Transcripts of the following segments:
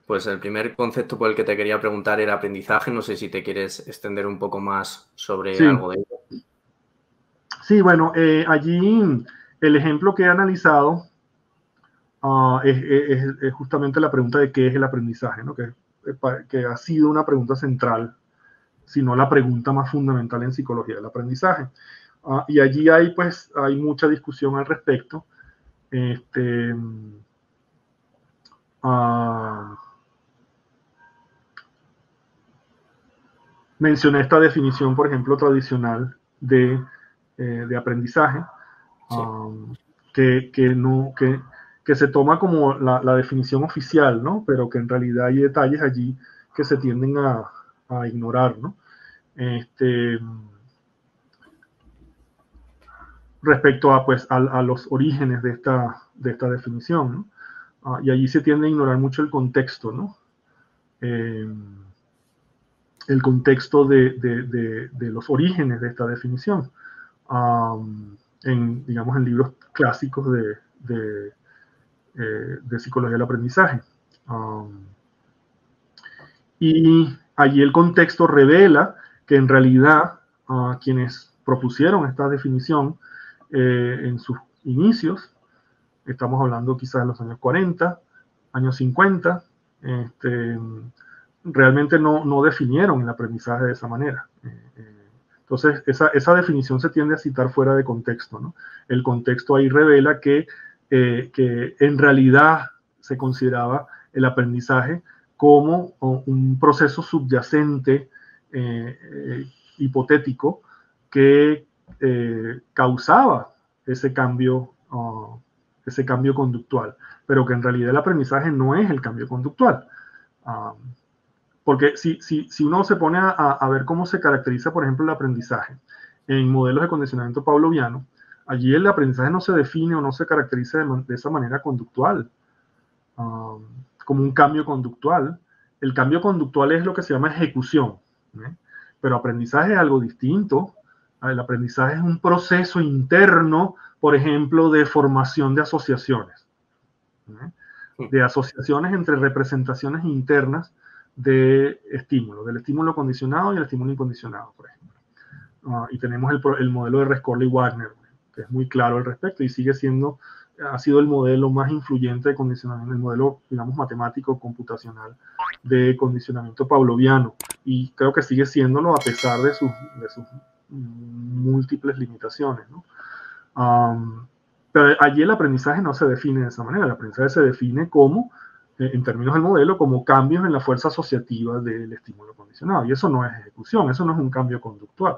Pues el primer concepto por el que te quería preguntar era aprendizaje. No sé si te quieres extender un poco más sobre Sí, algo de ello. sí, bueno, allí el ejemplo que he analizado es justamente la pregunta de qué es el aprendizaje, ¿no? Que ha sido una pregunta central, si no la pregunta más fundamental en psicología del aprendizaje. Y allí hay mucha discusión al respecto. Este, uh, Mencioné esta definición, por ejemplo, tradicional de aprendizaje, Sí. que, no, que se toma como la definición oficial, ¿no? Pero que en realidad hay detalles allí que se tienden a ignorar, ¿no? Este, Respecto a los orígenes de esta definición, ¿no? Y allí se tiende a ignorar mucho el contexto, ¿no? Eh, el contexto de los orígenes de esta definición, digamos, en libros clásicos de psicología del aprendizaje. Y allí el contexto revela que en realidad quienes propusieron esta definición en sus inicios, estamos hablando quizás de los años 40, años 50, realmente no definieron el aprendizaje de esa manera. Entonces, esa definición se tiende a citar fuera de contexto, ¿no? El contexto ahí revela que en realidad se consideraba el aprendizaje como un proceso subyacente hipotético que causaba ese ese cambio conductual, pero que en realidad el aprendizaje no es el cambio conductual. Porque si uno se pone a ver cómo se caracteriza, por ejemplo, el aprendizaje en modelos de condicionamiento pavloviano, allí el aprendizaje no se define o no se caracteriza de esa manera conductual, como un cambio conductual. El cambio conductual es lo que se llama ejecución, ¿eh? Pero aprendizaje es algo distinto. El aprendizaje es un proceso interno, por ejemplo, de formación de asociaciones, ¿eh? De asociaciones entre representaciones internas de estímulo, del estímulo condicionado y el estímulo incondicionado, por ejemplo. Y tenemos el modelo de Rescorla-Wagner, que es muy claro al respecto y ha sido el modelo más influyente de condicionamiento, el modelo, digamos, matemático computacional de condicionamiento pavloviano. Y creo que sigue siéndolo a pesar de sus múltiples limitaciones, ¿no? Pero allí el aprendizaje no se define de esa manera. El aprendizaje se define como, en términos del modelo, como cambios en la fuerza asociativa del estímulo condicionado. Y eso no es ejecución, eso no es un cambio conductual.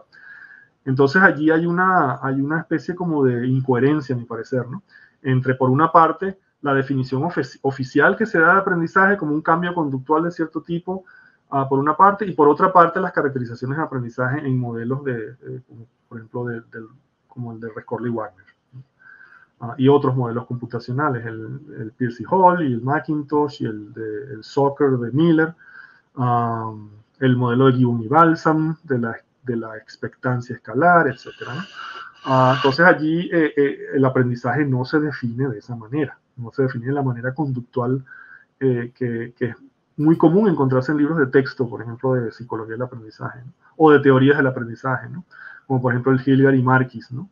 Entonces allí hay una especie como de incoherencia, a mi parecer, ¿no? Entre, por una parte, la definición oficial que se da de aprendizaje como un cambio conductual de cierto tipo, por una parte, y por otra parte, las caracterizaciones de aprendizaje en modelos como, por ejemplo, como el de Rescorla-Wagner. Y otros modelos computacionales, el Pearce Hall y el Macintosh y el Soccer de Miller, el modelo de Gibbon y Balsam de la expectancia escalar, etc. Entonces allí el aprendizaje no se define de esa manera, no se define de la manera conductual que es muy común encontrarse en libros de texto, por ejemplo, de psicología del aprendizaje, ¿no? O de teorías del aprendizaje, ¿no? Como por ejemplo el Hilliard y Marquis, ¿no?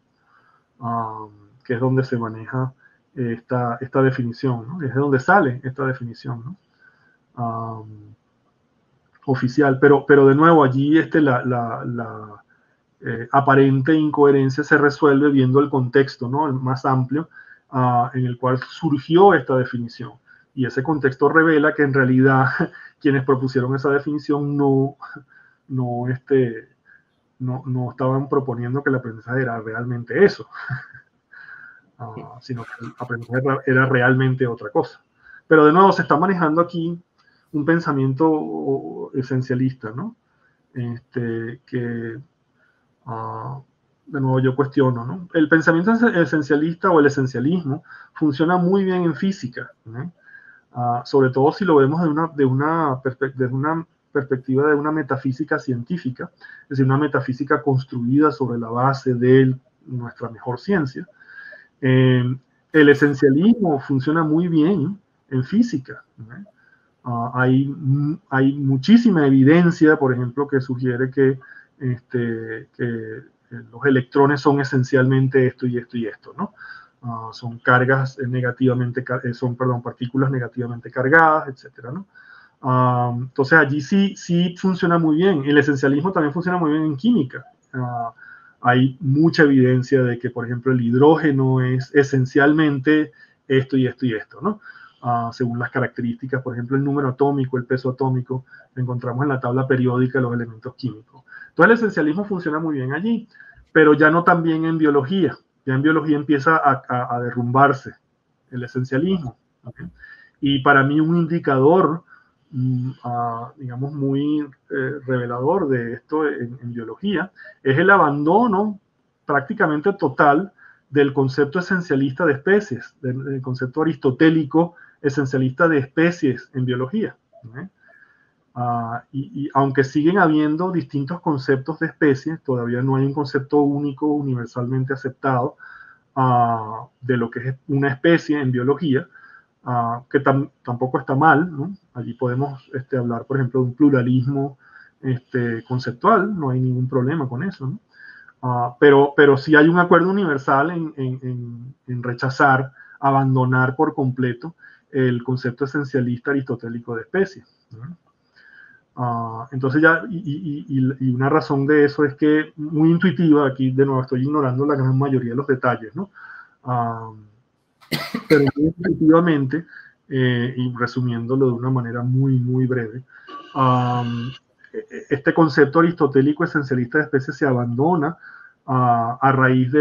Que es donde se maneja esta definición, ¿no? Es de donde sale esta definición, ¿no? Oficial, pero de nuevo allí la aparente incoherencia se resuelve viendo el contexto, ¿no? El más amplio en el cual surgió esta definición. Y ese contexto revela que en realidad quienes propusieron esa definición no, no estaban proponiendo que el aprendizaje era realmente eso, sino que el aprendizaje era realmente otra cosa. Pero de nuevo se está manejando aquí un pensamiento esencialista, ¿no? Que de nuevo yo cuestiono, ¿no? El pensamiento esencialista o el esencialismo funciona muy bien en física, ¿no? Sobre todo si lo vemos de una perspectiva de una metafísica científica, es decir, una metafísica construida sobre la base de nuestra mejor ciencia. El esencialismo funciona muy bien en física, ¿no? Hay muchísima evidencia, por ejemplo, que sugiere que los electrones son esencialmente esto y esto y esto, ¿no? Son cargas negativamente, partículas negativamente cargadas, etcétera, ¿no? Entonces allí sí funciona muy bien. El esencialismo también funciona muy bien en química. Hay mucha evidencia de que, por ejemplo, el hidrógeno es esencialmente esto y esto y esto, ¿no? Según las características, por ejemplo, el número atómico, el peso atómico, lo encontramos en la tabla periódica de los elementos químicos. Entonces el esencialismo funciona muy bien allí, pero ya no tan bien en biología. Ya en biología empieza a derrumbarse el esencialismo, ¿okay? Y para mí un indicador, digamos, muy revelador de esto en biología es el abandono prácticamente total del concepto esencialista de especies, del concepto aristotélico esencialista de especies en biología, ¿eh? Y aunque siguen habiendo distintos conceptos de especies, todavía no hay un concepto único, universalmente aceptado, de lo que es una especie en biología, que tampoco está mal, ¿no? Allí podemos hablar, por ejemplo, de un pluralismo conceptual, no hay ningún problema con eso, ¿no? Pero sí hay un acuerdo universal en rechazar, abandonar por completo el concepto esencialista aristotélico de especie, ¿no? Entonces ya, y una razón de eso es que muy intuitiva, aquí de nuevo estoy ignorando la gran mayoría de los detalles, ¿no? Pero muy intuitivamente, y resumiéndolo de una manera muy breve, este concepto aristotélico esencialista de especies se abandona a raíz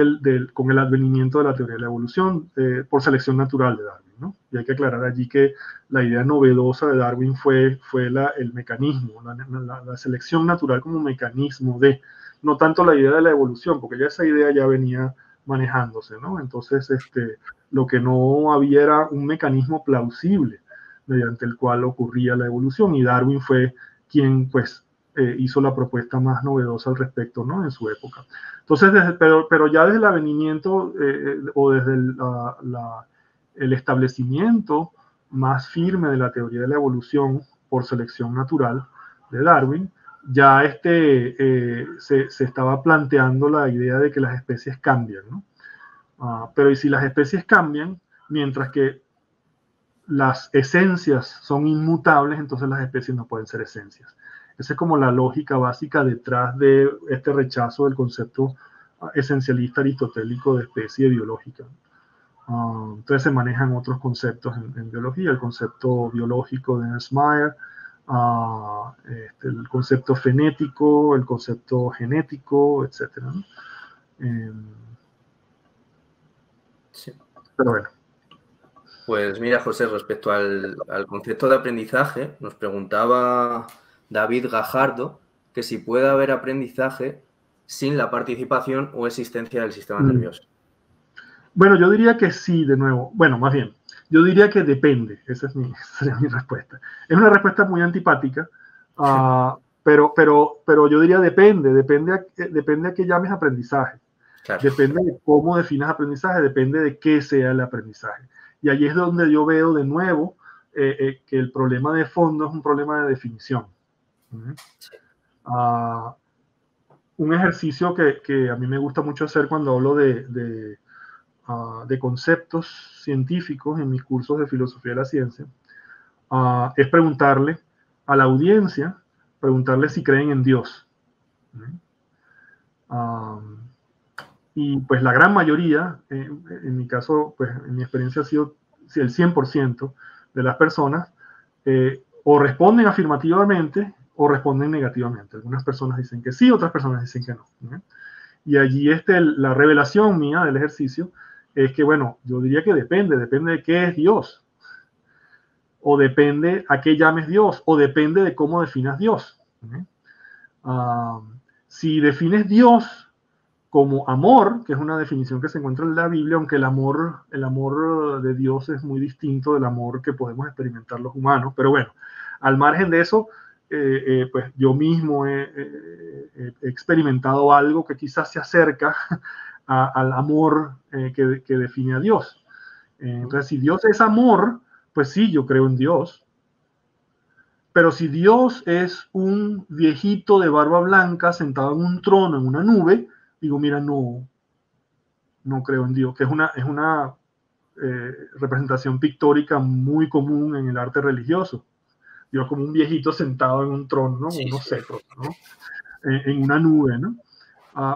con el advenimiento de la teoría de la evolución por selección natural de Darwin, ¿no? Y hay que aclarar allí que la idea novedosa de Darwin fue el mecanismo, la selección natural como mecanismo no tanto la idea de la evolución, porque ya esa idea ya venía manejándose, ¿no? Entonces, lo que no había era un mecanismo plausible mediante el cual ocurría la evolución, y Darwin fue quien, pues, hizo la propuesta más novedosa al respecto, ¿no? En su época. Entonces, pero ya desde el avenimiento o desde el establecimiento más firme de la teoría de la evolución por selección natural de Darwin, ya se estaba planteando la idea de que las especies cambian, ¿no? Pero ¿y si las especies cambian, mientras que las esencias son inmutables, entonces las especies no pueden ser esencias? Esa es como la lógica básica detrás de este rechazo del concepto esencialista aristotélico de especie biológica. Entonces se manejan otros conceptos en biología, el concepto biológico de Ernst Mayr, el concepto fenético, el concepto genético, etc., ¿no? Sí. Pero bueno. Pues mira, José, respecto al concepto de aprendizaje, nos preguntaba David Gajardo que si puede haber aprendizaje sin la participación o existencia del sistema nervioso. Bueno, yo diría que sí, de nuevo. Bueno, más bien, yo diría que depende. Esa sería mi respuesta. Es una respuesta muy antipática, pero yo diría depende a qué llames aprendizaje. Claro. Depende de cómo definas aprendizaje, depende de qué sea el aprendizaje. Y allí es donde yo veo de nuevo que el problema de fondo es un problema de definición. Un ejercicio que a mí me gusta mucho hacer cuando hablo de conceptos científicos en mis cursos de filosofía de la ciencia, es preguntarle a la audiencia, preguntarle si creen en Dios. Y pues la gran mayoría, en mi caso, pues en mi experiencia ha sido el 100% de las personas, o responden afirmativamente o responden negativamente. Algunas personas dicen que sí, otras personas dicen que no. Y allí la revelación mía del ejercicio es que, bueno, yo diría que depende de qué es Dios, o depende a qué llames Dios, o depende de cómo definas Dios. Si defines Dios como amor, que es una definición que se encuentra en la Biblia, aunque el amor de Dios es muy distinto del amor que podemos experimentar los humanos, pero bueno, al margen de eso, pues yo mismo he experimentado algo que quizás se acerca al amor que define a Dios. Entonces, si Dios es amor, pues sí, yo creo en Dios. Pero si Dios es un viejito de barba blanca sentado en un trono, en una nube, digo, mira, no creo en Dios, que es una representación pictórica muy común en el arte religioso. Dios como un viejito sentado en un trono, ¿no? Sí, Unos sí. cetros, ¿no? En una nube, ¿no?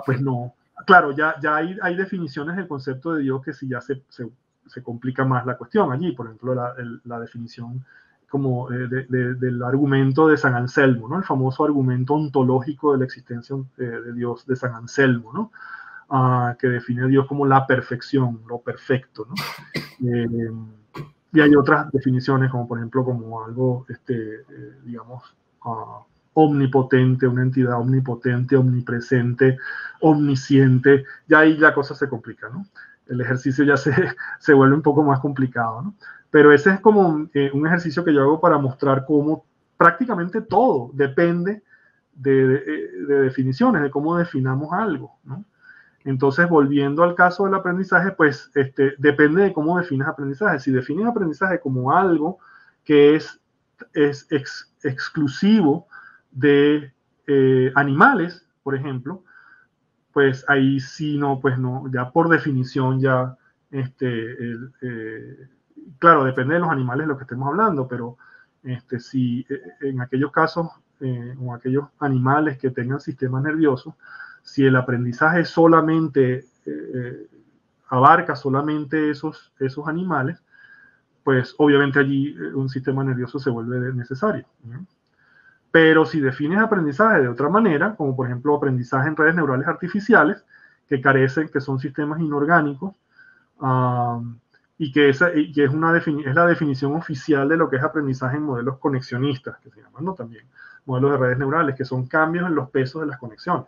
Pues no. Claro, ya hay definiciones del concepto de Dios que sí ya se complica más la cuestión allí. Por ejemplo, la definición como del argumento de San Anselmo, ¿no? El famoso argumento ontológico de la existencia de Dios de San Anselmo, ¿no? Que define a Dios como la perfección, lo perfecto, ¿no? Y hay otras definiciones, como por ejemplo, como algo, digamos, omnipotente, una entidad omnipotente, omnipresente, omnisciente. Ya ahí la cosa se complica, ¿no? El ejercicio ya se vuelve un poco más complicado, ¿no? Pero ese es como un ejercicio que yo hago para mostrar cómo prácticamente todo depende de definiciones, de cómo definamos algo, ¿no? Entonces, volviendo al caso del aprendizaje, pues depende de cómo defines aprendizaje. Si defines aprendizaje como algo que es exclusivo de animales, por ejemplo, pues ahí sí no, pues no, ya por definición ya, claro, depende de los animales de lo que estemos hablando, pero si en aquellos casos o aquellos animales que tengan sistemas nerviosos, si el aprendizaje solamente abarca solamente esos animales, pues obviamente allí un sistema nervioso se vuelve necesario, ¿no? Pero si defines aprendizaje de otra manera, como por ejemplo aprendizaje en redes neurales artificiales, que carecen, que son sistemas inorgánicos, y que es la definición oficial de lo que es aprendizaje en modelos conexionistas, que se llaman, ¿no? También modelos de redes neurales, que son cambios en los pesos de las conexiones.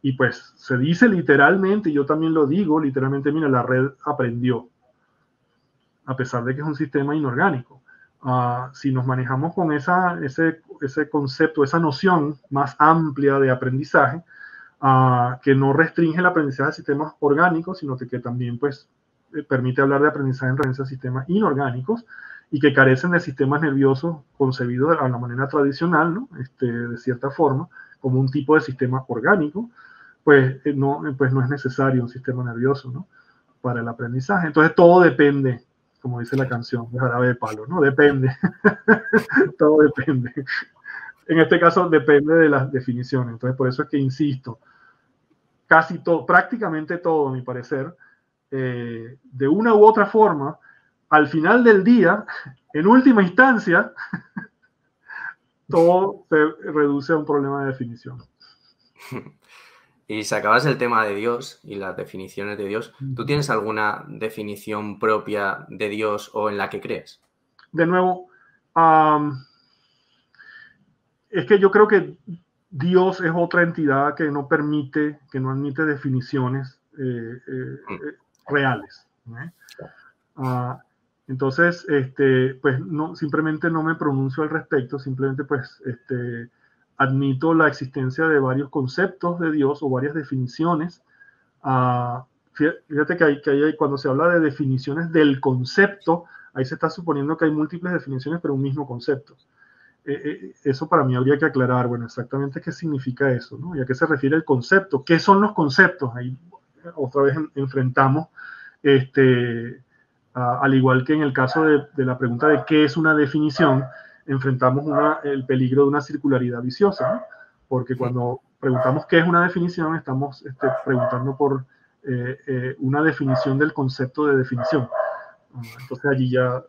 Y pues se dice literalmente, y yo también lo digo literalmente, mira, la red aprendió, a pesar de que es un sistema inorgánico. Si nos manejamos con ese concepto, esa noción más amplia de aprendizaje, que no restringe el aprendizaje de sistemas orgánicos, sino que también pues, permite hablar de aprendizaje en referencia a sistemas inorgánicos y que carecen de sistemas nerviosos concebidos a la manera tradicional, ¿no? De cierta forma, como un tipo de sistema orgánico, pues no es necesario un sistema nervioso, ¿no? Para el aprendizaje. Entonces todo depende, como dice la canción de Jarabe de Palo, ¿no? Depende. Todo depende. En este caso depende de las definiciones. Entonces por eso es que insisto, casi todo, prácticamente todo, a mi parecer, de una u otra forma, al final del día, en última instancia, todo se reduce a un problema de definición. Y si acabas el tema de Dios y las definiciones de Dios, ¿tú tienes alguna definición propia de Dios o en la que crees? De nuevo, es que yo creo que Dios es otra entidad que no admite definiciones reales, ¿no? Entonces, pues no, simplemente no me pronuncio al respecto, simplemente pues admito la existencia de varios conceptos de Dios o varias definiciones. Fíjate que cuando se habla de definiciones del concepto, ahí se está suponiendo que hay múltiples definiciones, pero un mismo concepto. Eso para mí habría que aclarar, bueno, exactamente qué significa eso, ¿no? ¿Y a qué se refiere el concepto? ¿Qué son los conceptos? Ahí otra vez enfrentamos, al igual que en el caso de la pregunta de qué es una definición, enfrentamos el peligro de una circularidad viciosa, ¿no? Porque cuando preguntamos qué es una definición, estamos preguntando por una definición del concepto de definición. Entonces allí ya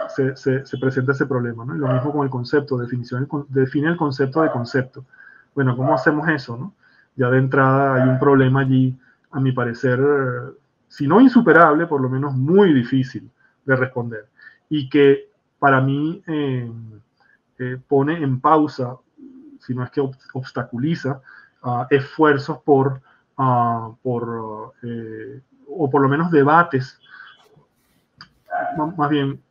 se presenta ese problema, ¿no? Y lo mismo con el concepto, define el concepto de concepto. Bueno, ¿cómo hacemos eso, no? Ya de entrada hay un problema allí, a mi parecer, si no insuperable, por lo menos muy difícil de responder. Y que para mí pone en pausa, si no es que obstaculiza, esfuerzos o por lo menos debates, más bien,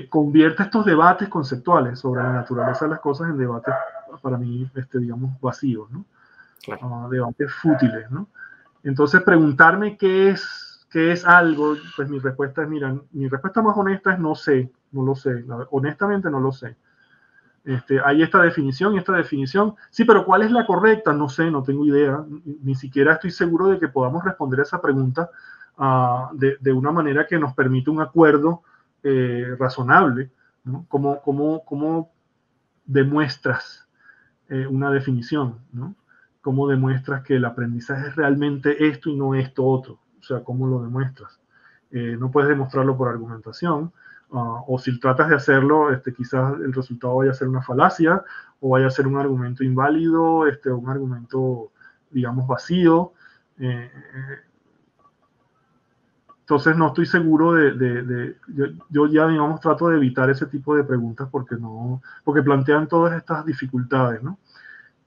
convierte estos debates conceptuales sobre la naturaleza de las cosas en debates, para mí, digamos, vacíos, ¿no? Claro. Debates fútiles, ¿no? Entonces, preguntarme qué es ¿qué es algo? Pues mi respuesta es, mira, mi respuesta más honesta es no sé, no lo sé, honestamente no lo sé. Hay esta definición y esta definición. Sí, pero ¿cuál es la correcta? No sé, no tengo idea. Ni siquiera estoy seguro de que podamos responder esa pregunta de una manera que nos permita un acuerdo razonable, ¿no? ¿Cómo demuestras una definición, ¿no? ¿Cómo demuestras que el aprendizaje es realmente esto y no esto otro? O sea, ¿cómo lo demuestras? No puedes demostrarlo por argumentación, o si tratas de hacerlo, quizás el resultado vaya a ser una falacia, o vaya a ser un argumento inválido, un argumento, digamos, vacío. Entonces no estoy seguro yo ya, digamos, trato de evitar ese tipo de preguntas porque plantean todas estas dificultades, ¿no?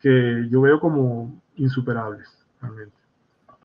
Que yo veo como insuperables, realmente.